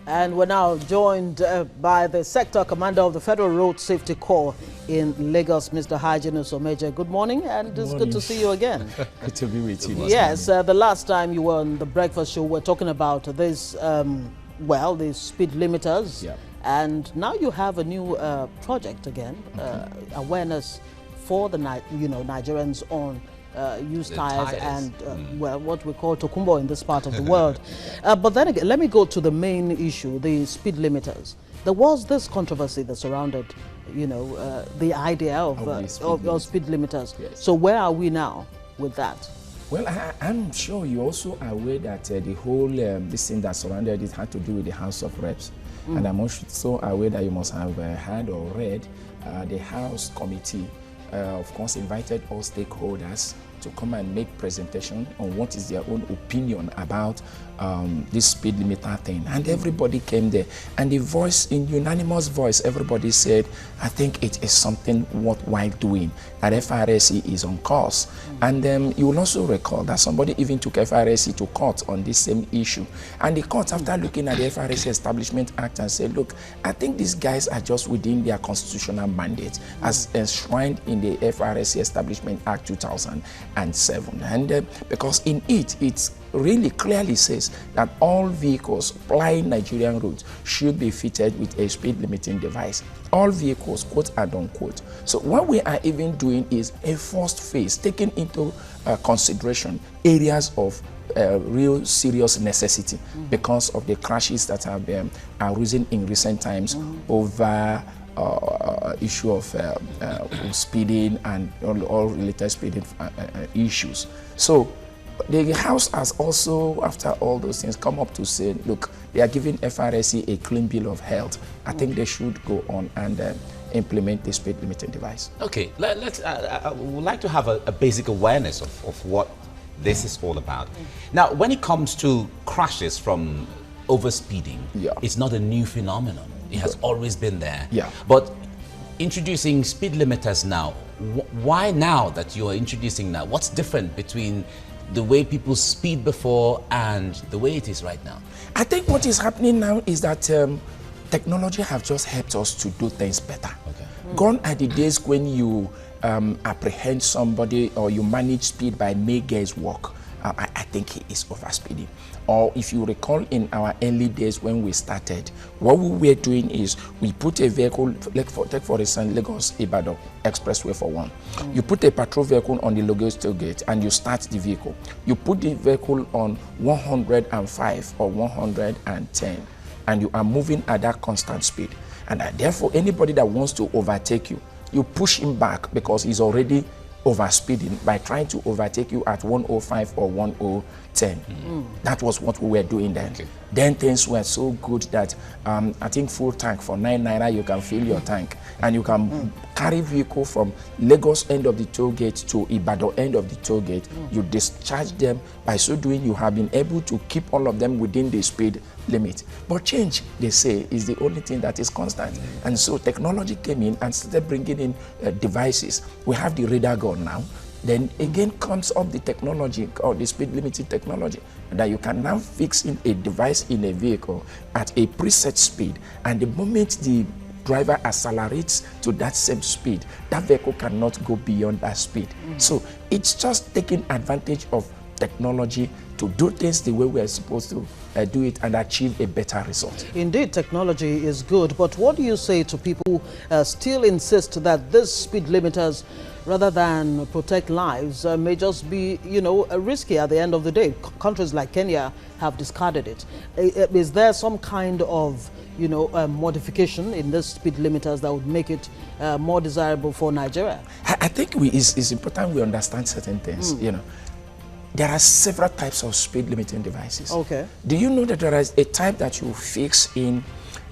And we're now joined by the Sector Commander of the Federal Road Safety Corps in Lagos, Mr. Hyginus Omeje. Good morning, and it's good to see you again. Good to be with you. Yes, the last time you were on the breakfast show, we're talking about this, the speed limiters. Yeah. And now you have a new project again, awareness for the Nigerians on used tires and what we call tokumbo in this part of the world. But then again, let me go to the main issue, the speed limiters. There was this controversy that surrounded, the idea of speed limiters. Yes. So where are we now with that? Well, I'm sure you also are aware that the whole this thing that surrounded it had to do with the House of Reps. And I'm also aware that you must have heard or read the House Committee, of course, invited all stakeholders to come and make presentation on what is their own opinion about this speed limiter thing. And everybody came there. And the voice, in unanimous voice, everybody said, I think it is something worthwhile doing, that FRSC is on course. And you will also recall that somebody even took FRSC to court on this same issue. And the court, after looking at the FRSC Establishment Act, and said, look, I think these guys are just within their constitutional mandate as enshrined in the FRSC Establishment Act 2007. And because in it really clearly says that all vehicles plying Nigerian roads should be fitted with a speed limiting device. All vehicles, quote and unquote. So what we are even doing is a first phase, taking into consideration areas of real serious necessity because of the crashes that have been arisen in recent times over issue of speeding and all related speeding issues. So the House has also, after all those things, come up to say, look, they are giving FRSC a clean bill of health. I think they should go on and implement the speed limiting device. Okay, I would like to have a basic awareness of what this is all about. Now, when it comes to crashes from overspeeding, it's not a new phenomenon. It has always been there. Yeah. But introducing speed limiters now, why now that you are introducing now? What's different between the way people speed before and the way it is right now? I think what is happening now is that technology have just helped us to do things better. Okay. Gone are the days when you apprehend somebody or you manage speed by make guys walk. I think he is overspeeding. Or if you recall in our early days when we started, what we were doing is we put a vehicle, take for instance Lagos-Ibadan Expressway for one. You put a patrol vehicle on the Lagos toll gate and you start the vehicle. You put the vehicle on 105 or 110 and you are moving at that constant speed. And therefore anybody that wants to overtake you, you push him back because he's already overspeeding by trying to overtake you at 105 or 110. That was what we were doing then. Okay. Then things were so good that I think full tank for 9 naira you can fill your tank and you can carry vehicle from Lagos end of the toll gate to Ibadan end of the toll gate. You discharge them. By so doing, you have been able to keep all of them within the speed limit. But change, they say, is the only thing that is constant. And so technology came in and started bringing in devices. We have the radar gun now. Then again comes up the technology or the speed limiting technology that you can now fix in a device in a vehicle at a preset speed. And the moment the driver accelerates to that same speed, that vehicle cannot go beyond that speed. So it's just taking advantage of technology to do things the way we are supposed to do it and achieve a better result. Indeed, technology is good, but what do you say to people who still insist that these speed limiters, rather than protect lives, may just be, risky at the end of the day? Countries like Kenya have discarded it. Is there some kind of, modification in the speed limiters that would make it more desirable for Nigeria? I think it's important we understand certain things, There are several types of speed limiting devices. Okay. Do you know that there is a type that you fix in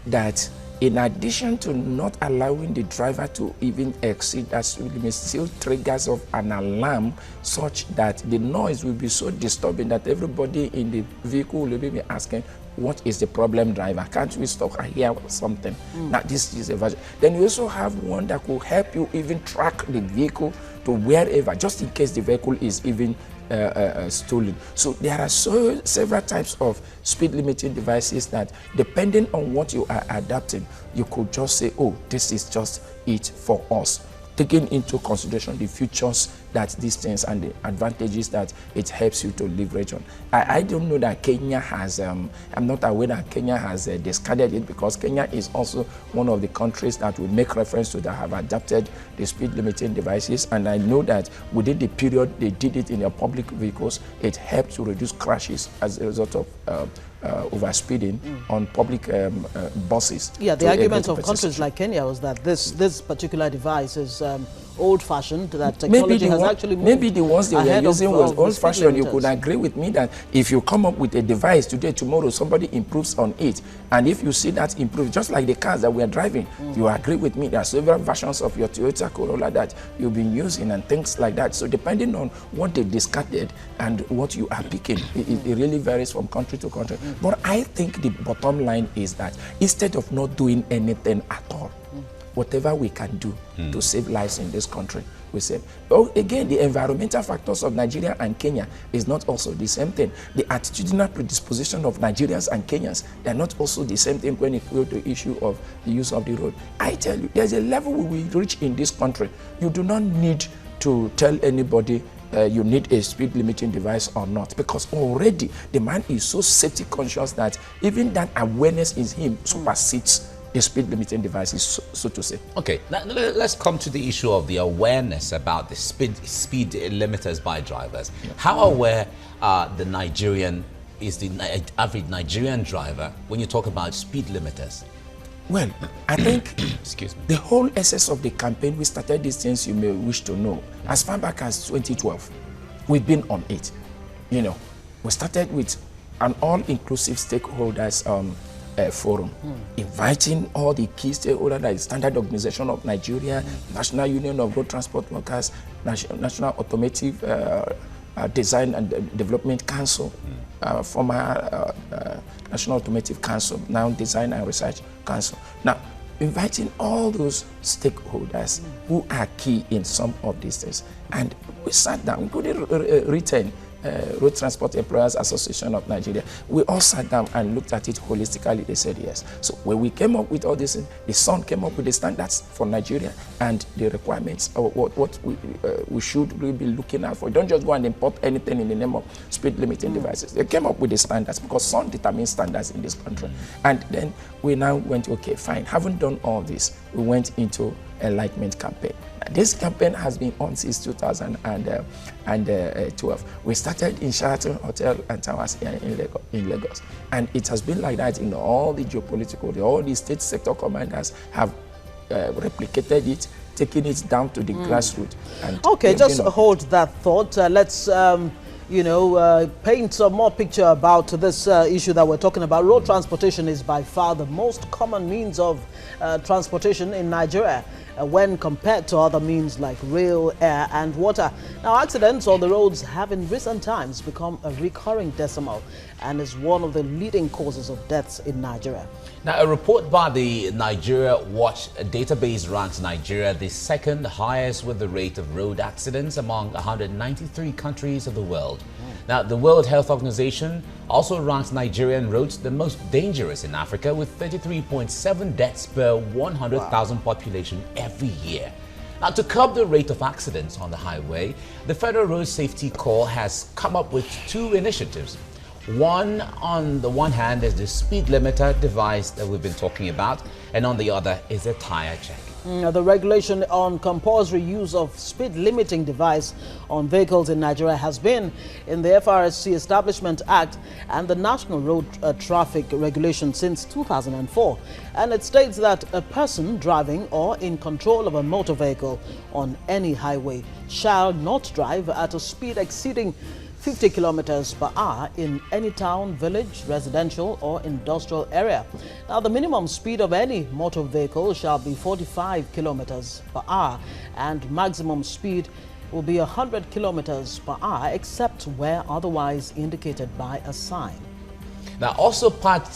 that in addition to not allowing the driver to even exceed that speed limit, still triggers of an alarm such that the noise will be so disturbing that everybody in the vehicle will be asking, what is the problem, driver? Can't we stop? I hear something. Now this is a version. Then you also have one that will help you even track the vehicle to wherever, just in case the vehicle is even stolen. So there are several types of speed limiting devices that, depending on what you are adapting, you could just say, oh, this is just it for us, taking into consideration the features that these things and the advantages that it helps you to leverage on. I don't know that Kenya has, I'm not aware that Kenya has discarded it, because Kenya is also one of the countries that we make reference to that have adapted the speed limiting devices. And I know that within the period they did it in their public vehicles, it helped to reduce crashes as a result of overspeeding on public buses. Yeah, the argument of countries like Kenya was that this particular device is old-fashioned, that technology has actually moved. Maybe the ones they were using was old-fashioned. You could agree with me that if you come up with a device today, tomorrow somebody improves on it, and if you see that improve, just like the cars that we are driving, you agree with me there are several versions of your Toyota Corolla that you've been using and things like that. So depending on what they discarded and what you are picking, it really varies from country to country. But I think the bottom line is that instead of not doing anything at all, whatever we can do to save lives in this country, we save. Oh, again, the environmental factors of Nigeria and Kenya is not also the same thing. The attitudinal predisposition of Nigerians and Kenyans, they're not also the same thing when it comes to the issue of the use of the road. I tell you, there's a level we will reach in this country. You do not need to tell anybody you need a speed limiting device or not, because already the man is so safety conscious that even that awareness in him supersedes the speed limiting devices, so to say. Okay, now let's come to the issue of the awareness about the speed limiters by drivers. Yeah. How aware the average Nigerian driver when you talk about speed limiters? Well, I think excuse me, the whole essence of the campaign, we started these things you may wish to know as far back as 2012. We've been on it. You know, we started with an all-inclusive stakeholders forum, inviting all the key stakeholders, like Standard Organization of Nigeria, National Union of Road Transport Workers, National Automotive Design and Development Council, former National Automotive Council, now Design and Research Council. Now, inviting all those stakeholders who are key in some of these things. And we sat down, including written Road Transport Employers Association of Nigeria. We all sat down and looked at it holistically. They said yes. So when we came up with all this, the Sun came up with the standards for Nigeria and the requirements of what we should really be looking out for. Don't just go and import anything in the name of speed limiting devices. They came up with the standards because Sun determines standards in this country. And then we now went, okay, fine. Having done all this, we went into enlightenment campaign. This campaign has been on since 2012. We started in Sheraton Hotel and Towers here in Lagos. And it has been like that in all the geopolitical, all the state sector commanders have replicated it, taking it down to the grassroots. And okay, just hold that thought. Let's paint some more picture about this issue that we're talking about. Road transportation is by far the most common means of transportation in Nigeria when compared to other means like rail, air and water. Now, accidents on the roads have in recent times become a recurring decimal and is one of the leading causes of deaths in Nigeria. Now, a report by the Nigeria Watch database ranks Nigeria the second highest with the rate of road accidents among 193 countries of the world. Now, the World Health Organization also ranks Nigerian roads the most dangerous in Africa with 33.7 deaths per 100,000 population every year. Now, to curb the rate of accidents on the highway, the Federal Road Safety Corps has come up with two initiatives. One, on the one hand, is the speed limiter device that we've been talking about, and on the other is a tire check. The regulation on compulsory use of speed limiting device on vehicles in Nigeria has been in the FRSC Establishment Act and the National Road Traffic Regulation since 2004. And it states that a person driving or in control of a motor vehicle on any highway shall not drive at a speed exceeding 50 kilometers per hour in any town, village, residential or industrial area. Now, the minimum speed of any motor vehicle shall be 45 kilometers per hour and maximum speed will be 100 kilometers per hour except where otherwise indicated by a sign. Now, also part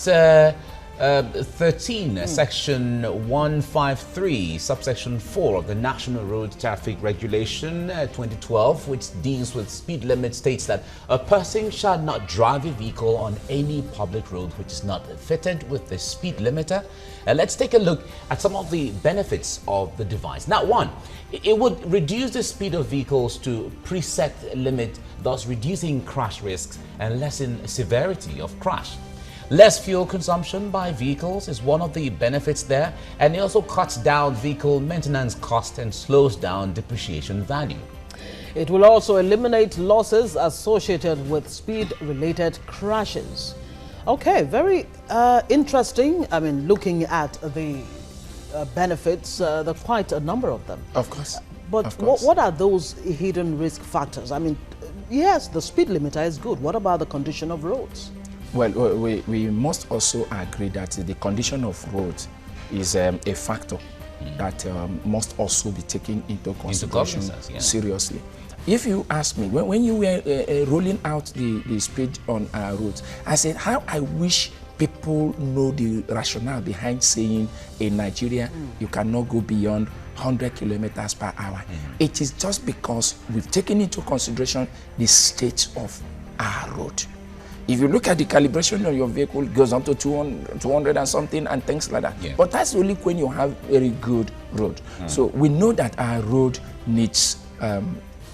13, section 153, subsection 4 of the National Road Traffic Regulation 2012, which deals with speed limit, states that a person shall not drive a vehicle on any public road which is not fitted with the speed limiter. Let's take a look at some of the benefits of the device. Now, one, it would reduce the speed of vehicles to preset limit, thus reducing crash risks and lessen severity of crash. Less fuel consumption by vehicles is one of the benefits there, and it also cuts down vehicle maintenance cost and slows down depreciation value. It will also eliminate losses associated with speed-related crashes. Okay, very interesting. I mean, looking at the benefits, there are quite a number of them. Of course. But of course. What are those hidden risk factors? I mean, yes, the speed limiter is good. What about the condition of roads? Well, we must also agree that the condition of roads is a factor that must also be taken into consideration seriously. If you ask me, when you were rolling out the speed on our roads, I said, how I wish people know the rationale behind saying in Nigeria, you cannot go beyond 100 kilometers per hour. It is just because we've taken into consideration the state of our road. If you look at the calibration of your vehicle, it goes up to 200 and something and things like that. Yeah. But that's only when you have very good road. So we know that our road needs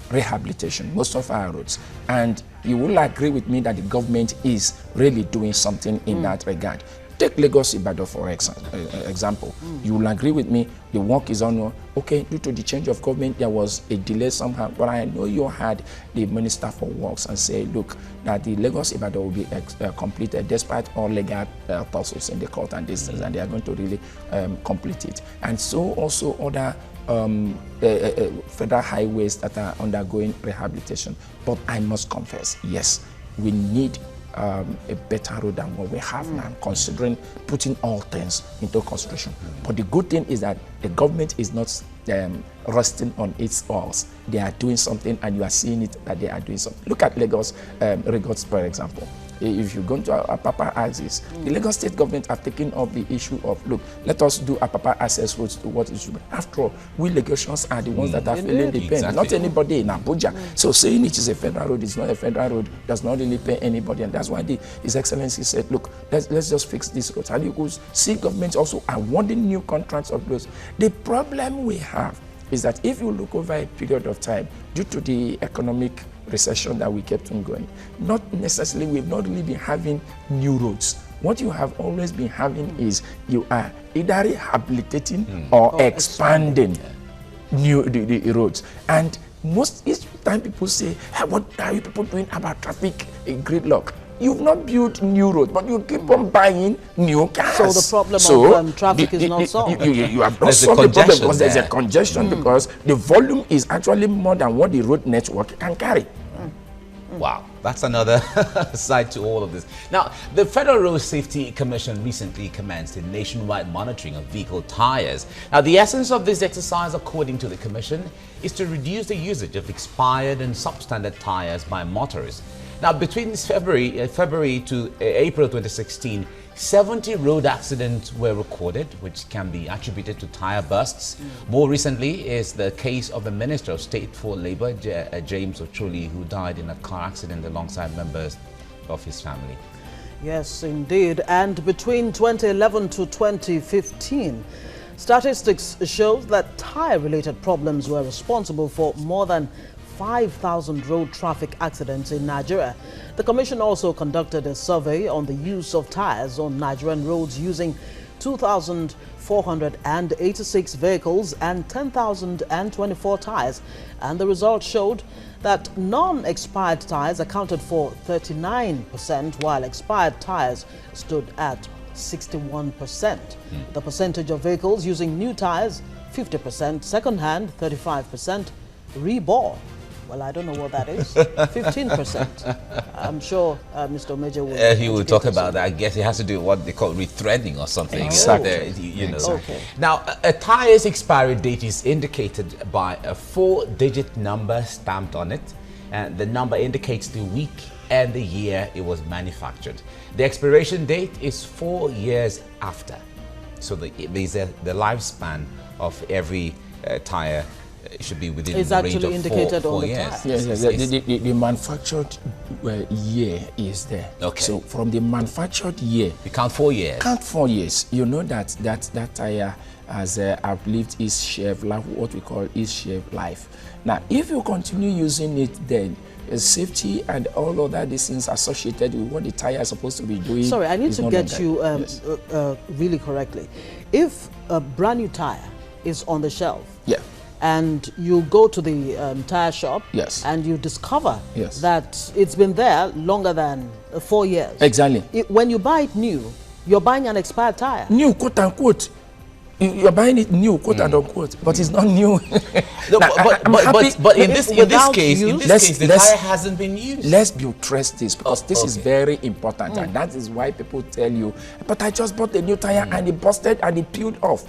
rehabilitation, most of our roads. And you will agree with me that the government is really doing something in that regard. Take Lagos Ibadan for example. You will agree with me, the work is on. Okay, due to the change of government, there was a delay somehow. But I know you had the Minister for Works and say, look, that the Lagos Ibadan will be completed despite all legal tussles in the court and distance, and they are going to really complete it. And so also other federal highways that are undergoing rehabilitation. But I must confess, yes, we need a better road than what we have now, considering putting all things into consideration. But the good thing is that the government is not resting on its oars. They are doing something, and you are seeing it that they are doing something. Look at Lagos, for example. If you go to Apapa axis, the Lagos state government have taken up the issue of, look, let us do Apapa access roads to what it should be. After all, we Lagosians are the ones that are feeling the pain, not anybody in Abuja. So saying it is a federal road, it's not a federal road, does not really pay anybody. And that's why His Excellency said, look, let's just fix this road. And you could see governments also awarding new contracts of those. The problem we have is that if you look over a period of time, due to the economic recession that we kept on going, not necessarily, we've not really been having new roads. What you have always been having is you are either rehabilitating or expanding the roads. And each time people say, hey, what are you people doing about traffic gridlock? You've not built new roads, but you keep on buying new cars. So the problem of traffic is not solved. You have not solved the problem because there's a congestion, because the volume is actually more than what the road network can carry. Wow, that's another side to all of this. Now, the Federal Road Safety Commission recently commenced a nationwide monitoring of vehicle tires. Now, the essence of this exercise, according to the Commission, is to reduce the usage of expired and substandard tires by motorists. Now, between February to April 2016, 70 road accidents were recorded, which can be attributed to tire bursts. More recently is the case of the Minister of State for Labour, James Ocholi, who died in a car accident alongside members of his family. Yes, indeed. And between 2011 to 2015, statistics show that tire-related problems were responsible for more than 5,000 road traffic accidents in Nigeria. The Commission also conducted a survey on the use of tires on Nigerian roads using 2,486 vehicles and 10,024 tires. And the results showed that non-expired tires accounted for 39%, while expired tires stood at 61%. The percentage of vehicles using new tires, 50%, second-hand, 35%, rebore. Well, I don't know what that is. 15%. I'm sure Mr. Omeje will. He will talk about that. I guess it has to do with what they call rethreading or something. Exactly. You know. Okay. Now, a tire's expiry date is indicated by a 4-digit number stamped on it, and the number indicates the week and the year it was manufactured. The expiration date is 4 years after. So the lifespan of every tire should be within the range of indicated 4 on the years. tire. Yes, the manufactured year is there. Okay. So from the manufactured year, You count 4 years. count 4 years. You know that tire has outlived its shelf life, what we call its shelf life. Now, if you continue using it, then safety and all other these things associated with what the tire is supposed to be doing. Sorry, I need to get you yes. really correctly. If a brand new tire is on the shelf, Yeah. and you go to the tire shop, Yes. and you discover Yes. that it's been there longer than 4 years. Exactly. When you buy it new, you're buying an expired tire. New, quote unquote. You're buying it new, quote and unquote, but it's not new. No, Now, but in this case, the tire hasn't been used. Let's buttress this, because this is very important, and that is why people tell you, but I just bought a new tire and it busted and it peeled off.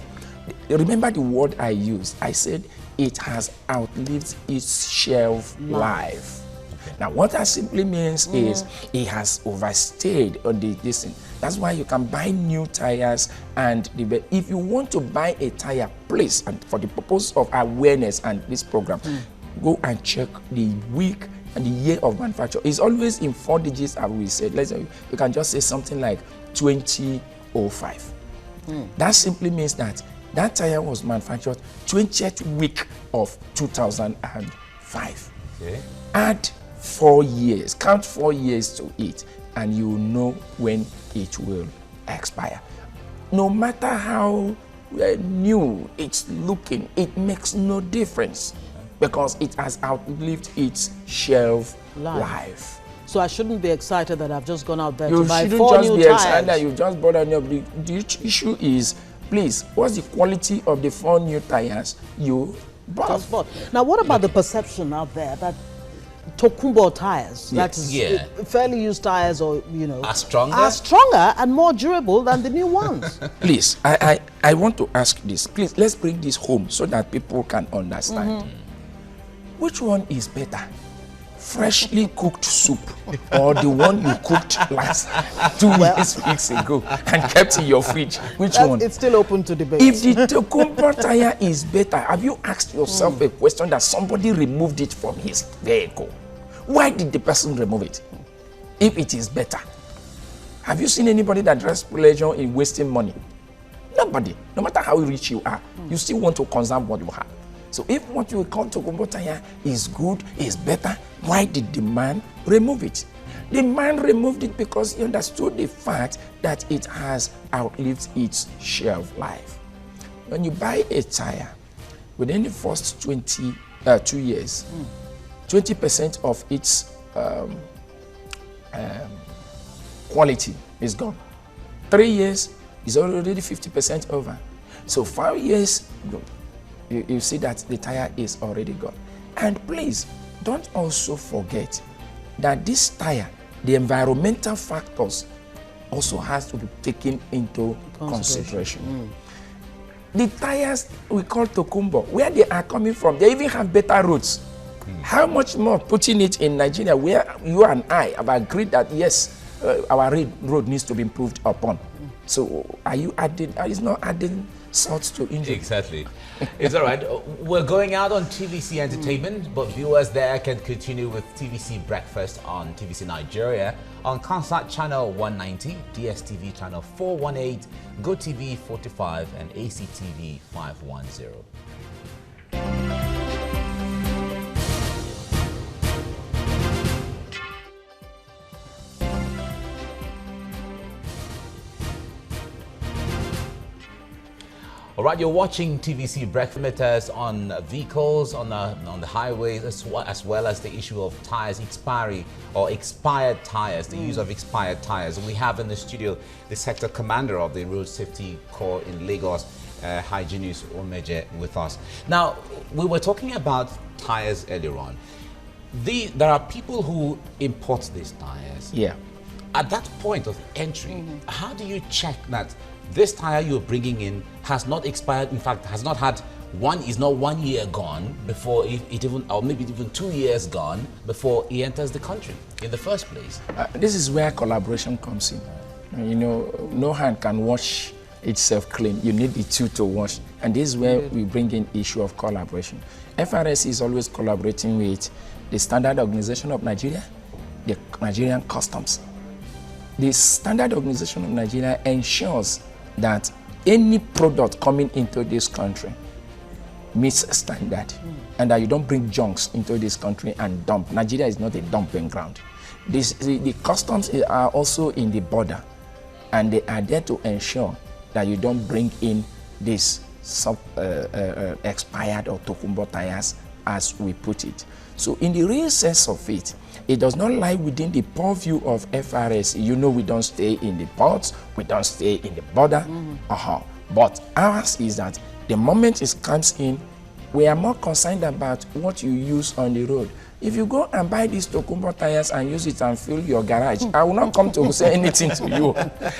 Remember the word I used. I said it has outlived its shelf life. Okay. Now, what that simply means is it has overstayed on this thing. That's why you can buy new tires, and if you want to buy a tire, please, and for the purpose of awareness and this program, go and check the week and the year of manufacture. It's always in 4 digits, as we said. Let's say you can just say something like 2005. That simply means that tire was manufactured 20th week of 2005. Okay. Add 4 years, count 4 years to it, and you know when it will expire. No matter how new it's looking, it makes no difference, because it has outlived its shelf life. So I shouldn't be excited that I've just gone out there You to buy shouldn't 4 just new be tires. excited that you just bought a new. The issue is, please, what's the quality of the 4 new tires you bought? Now, what about the perception out there that Tokumbo tires, that is fairly used tires, or are stronger and more durable than the new ones? Please, I want to ask this. Please, let's bring this home so that people can understand. Which one is better? Freshly cooked soup, or the one you cooked last 2 weeks ago and kept in your fridge? Which one? It's still open to debate. If the Tokumbo tire is better, have you asked yourself a question that somebody removed it from his vehicle? Why did the person remove it? If it is better, have you seen anybody that draws pleasure in wasting money? Nobody. No matter how rich you are, you still want to conserve what you have. So if what you call Tokumbo tire is good, is better, why did the man remove it? The man removed it because he understood the fact that it has outlived its shelf life. When you buy a tire, within the first 2 years, 20% of its quality is gone. 3 years is already 50% over. So 5 years, you see that the tire is already gone. And please, don't also forget that this tire, the environmental factors also has to be taken into consideration. The tires we call Tokumbo, where they are coming from, they even have better roads. How much more putting it in Nigeria, where you and I have agreed that yes, our road needs to be improved upon. So are you adding, it's not adding salt to injury? Exactly. It's all right. We're going out on TVC Entertainment, but viewers there can continue with TVC Breakfast on TVC Nigeria, on Concert Channel 190, DSTV Channel 418, GoTV 45, and ACTV 510. All right, you're watching TVC Breakfast on vehicles, on the highways, as well as the issue of tires expiry or expired tires, the use of expired tires. We have in the studio the sector commander of the Road Safety Corps in Lagos, Hyginus Omeje, with us. Now, we were talking about tires earlier on. There are people who import these tires. Yeah. At that point of entry, how do you check that this tire you're bringing in has not expired, in fact, has not had one is not 1 year gone before it even, or maybe even 2 years gone before he enters the country in the first place. This is where collaboration comes in. You know, no hand can wash itself clean. You need the two to wash. And this is where we bring in issue of collaboration. FRS is always collaborating with the Standard Organization of Nigeria, the Nigerian Customs. The Standard Organization of Nigeria ensures that any product coming into this country meets standard and that you don't bring junks into this country and dump. Nigeria is not a dumping ground. The customs are also in the border, and they are there to ensure that you don't bring in this expired or tokumbo tires, as we put it. So in the real sense of it, it does not lie within the purview of FRS. You know, we don't stay in the ports, we don't stay in the border. But ours is that the moment it comes in, we are more concerned about what you use on the road. If you go and buy these Tokumbo tires and use it and fill your garage, I will not come to say anything to you,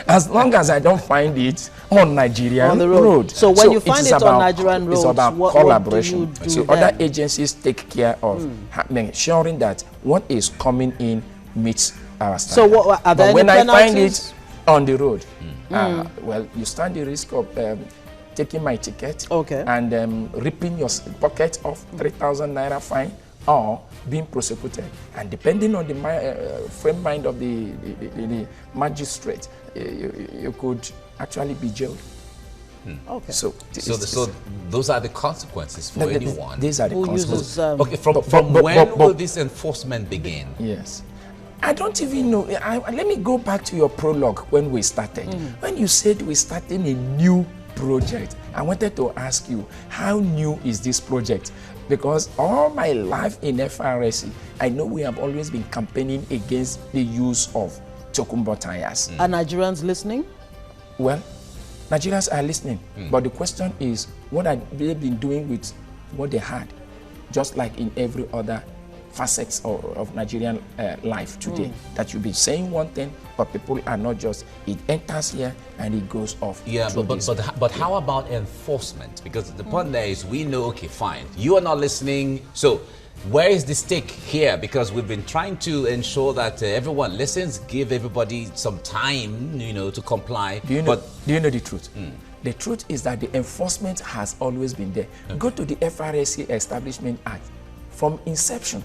as long as I don't find it on Nigerian road. So when you find it on Nigerian roads, it's about collaboration. What do you so do then? Other agencies take care of ensuring that what is coming in meets our standard. So what are there but when any I find penalties? it on the road, well, you stand the risk of taking my ticket and ripping your pocket of 3,000 naira fine, or being prosecuted. And depending on the frame mind of the magistrate, you could actually be jailed. Okay. So those are the consequences for anyone. These are the consequences. Okay, from when will this enforcement begin? Yes. I don't even know. Let me go back to your prologue when we started. When you said we're starting a new project, I wanted to ask you, how new is this project? Because all my life in FRSC, I know we have always been campaigning against the use of Tokumbo tires. Are Nigerians listening? Well, Nigerians are listening, but the question is, what have they been doing with what they had? Just like in every other facets of Nigerian life today, that you'll be saying one thing, but people are not just, it enters here and it goes off. Yeah, but how about enforcement? Because the point there is, we know, okay, fine, you are not listening, so where is the stake here? Because we've been trying to ensure that everyone listens, give everybody some time, you know, to comply. Do you know the truth? The truth is that the enforcement has always been there. Go to the FRSC Establishment Act. From inception,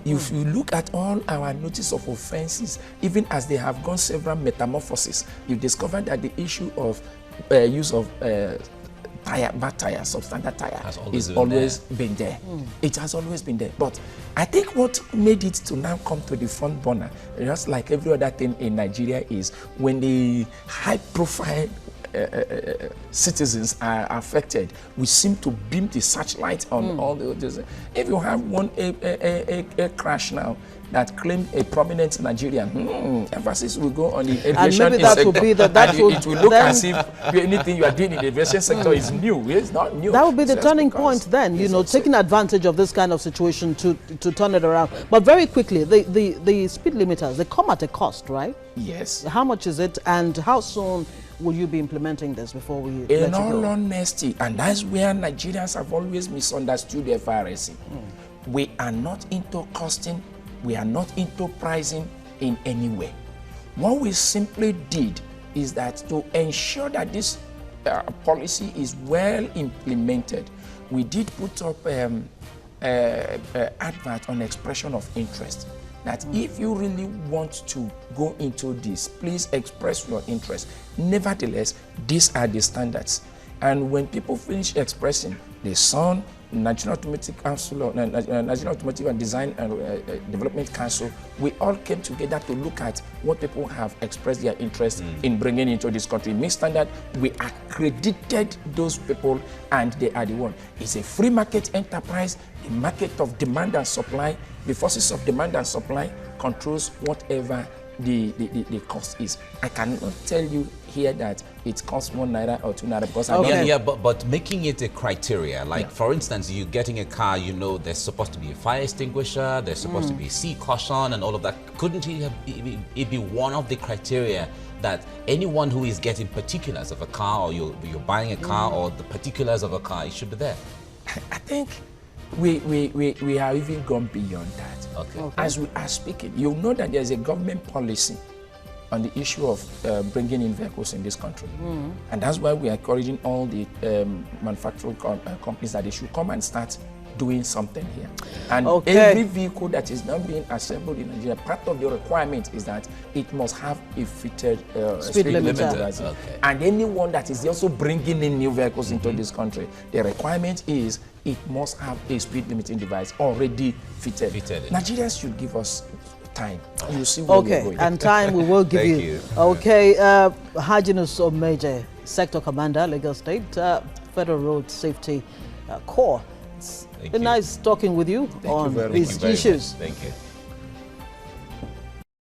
if you look at all our notice of offenses, even as they have gone several metamorphoses, you discover that the issue of use of bad tire, substandard tire, is always been there. It has always been there. But I think what made it to now come to the front burner, just like every other thing in Nigeria, is when the high-profile citizens are affected, we seem to beam the searchlight on all the others. If you have one air crash now that claimed a prominent Nigerian, emphasis will go on the aviation and maybe that sector. Will be the, it will look as if anything you are doing in the aviation sector is new. It's not new. That would be the turning point then, you know, taking advantage of this kind of situation to turn it around. But very quickly, the speed limiters, they come at a cost, right? Yes. How much is it, and how soon will you be implementing this before we let In you all go? honesty, and that's where Nigerians have always misunderstood the FRSC. We are not into costing, we are not into pricing in any way. What we simply did is that to ensure that this policy is well implemented, we did put up advert on expression of interest. That if you really want to go into this, please express your interest. Nevertheless, these are the standards. And when people finish expressing, the SON, National Automotive Council, National Automotive and Design and Development Council, we all came together to look at what people have expressed their interest in bringing into this country. Meet standard, we accredited those people, and they are the one. It's a free market enterprise, a market of demand and supply. The forces of demand and supply controls whatever the cost is. I cannot tell you here that it costs 1 naira or 2 naira because I don't know. But making it a criteria, like for instance, you getting a car, you know, there's supposed to be a fire extinguisher, there's supposed to be a sea caution and all of that. Couldn't it be one of the criteria that anyone who is getting particulars of a car, or you're buying a car, or the particulars of a car, it should be there? I think we have even gone beyond that. Okay. As we are speaking, you know that there's a government policy on the issue of bringing in vehicles in this country. And that's why we are encouraging all the manufacturing companies that they should come and start doing something here. And every vehicle that is now being assembled in Nigeria, part of the requirement is that it must have a fitted speed limiter. Okay. And anyone that is also bringing in new vehicles into this country, the requirement is it must have a speed limiting device already fitted. Nigerians should give us time. You'll see where we're going. And time we will give Thank you. Okay, Hyginus Omeje, Sector Commander, Lagos State, Federal Road Safety Corps. It's been nice talking with you on these issues. Thank you.